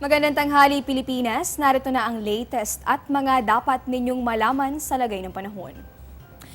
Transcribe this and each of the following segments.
Magandang tanghali Pilipinas, narito na ang latest at mga dapat ninyong malaman sa lagay ng panahon.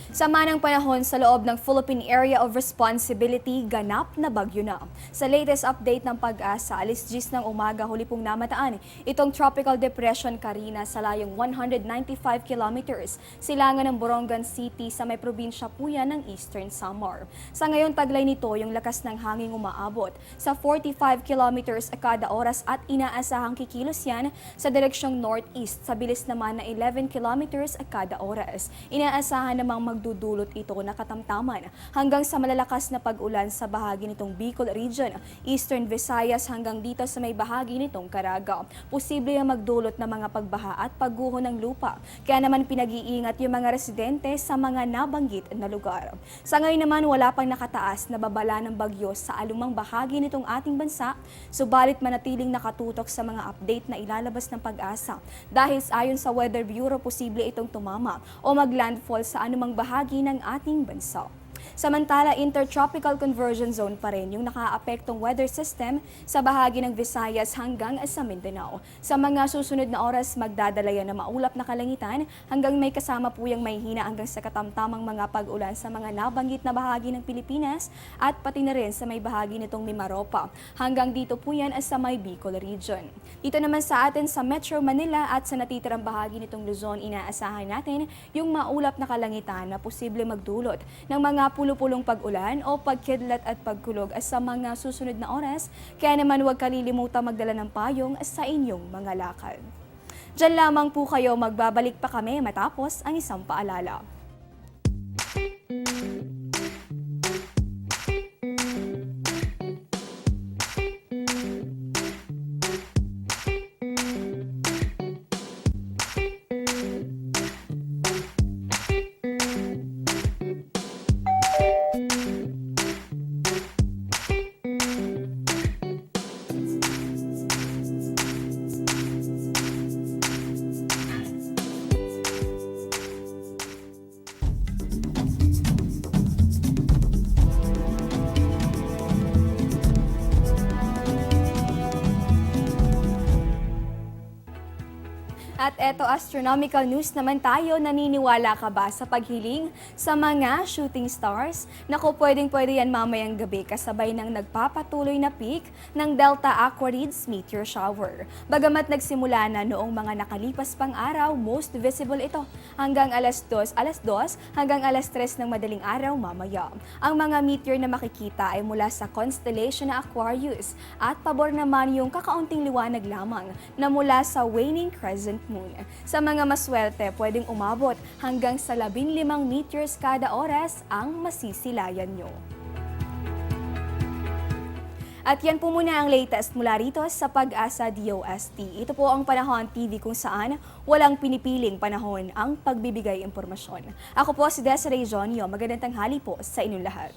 Sama ng panahon sa loob ng Philippine Area of Responsibility, ganap na bagyo na. Sa latest update ng Pag-asa, 10:10 ng umaga huli pong namataan itong Tropical Depression Karina sa layong 195 kilometers silangan ng Borongan City sa may probinsya po yan ng Eastern Samar. Sa ngayon taglay nito yung lakas ng hangin umaabot sa 45 kilometers kada oras at inaasahang kikilos yan sa direksyong northeast sa bilis naman na 11 kilometers kada oras. Inaasahan namang magdudulot ito na katamtaman hanggang sa malalakas na pag-ulan sa bahagi nitong Bicol Region, Eastern Visayas hanggang dito sa may bahagi nitong Caraga. Posible ang magdulot ng mga pagbaha at pagguho ng lupa. Kaya naman pinag-iingat yung mga residente sa mga nabanggit na lugar. Sa ngayon naman wala pang nakataas na babala ng bagyo sa alumang bahagi nitong ating bansa, subalit manatiling nakatutok sa mga update na ilalabas ng Pag-asa. Dahil ayon sa Weather Bureau, posible itong tumama o maglandfall sa anumang bahagi ng ating bansa. Samantala, intertropical conversion zone pa rin yung nakaapektong weather system sa bahagi ng Visayas hanggang sa Mindanao. Sa mga susunod na oras, magdadala yan na maulap na kalangitan hanggang may kasama po yung may hina hanggang sa katamtamang mga pag-ulan sa mga nabanggit na bahagi ng Pilipinas at pati na rin sa may bahagi nitong Mimaropa. Hanggang dito po yan sa may Bicol Region. Dito naman sa atin sa Metro Manila at sa natitirang bahagi nitong Luzon, inaasahan natin yung maulap na kalangitan na posible magdulot ng mga pulupulong pag-ulan o pagkidlat at pagkulog sa mga susunod na oras, kaya naman huwag kalilimutang magdala ng payong sa inyong mga lakad. Diyan lamang po kayo, magbabalik pa kami matapos ang isang paalala. At eto, astronomical news naman tayo. Naniniwala ka ba sa paghiling sa mga shooting stars? Naku, pwedeng-pwede yan mamayang gabi kasabay ng nagpapatuloy na peak ng Delta Aquarids meteor shower. Bagamat nagsimula na noong mga nakalipas pang araw, most visible ito hanggang alas 2 hanggang alas 3 ng madaling araw mamaya. Ang mga meteor na makikita ay mula sa constellation na Aquarius at pabor naman yung kakaunting liwanag lamang na mula sa waning crescent moon. Sa mga maswerte, pwedeng umabot hanggang sa 15 meteors kada oras ang masisilayan nyo. At yan po muna ang latest mula rito sa Pag-asa DOST. Ito po ang Panahon TV kung saan walang pinipiling panahon ang pagbibigay impormasyon. Ako po si Desiree Jonio. Magandang tanghali po sa inyong lahat.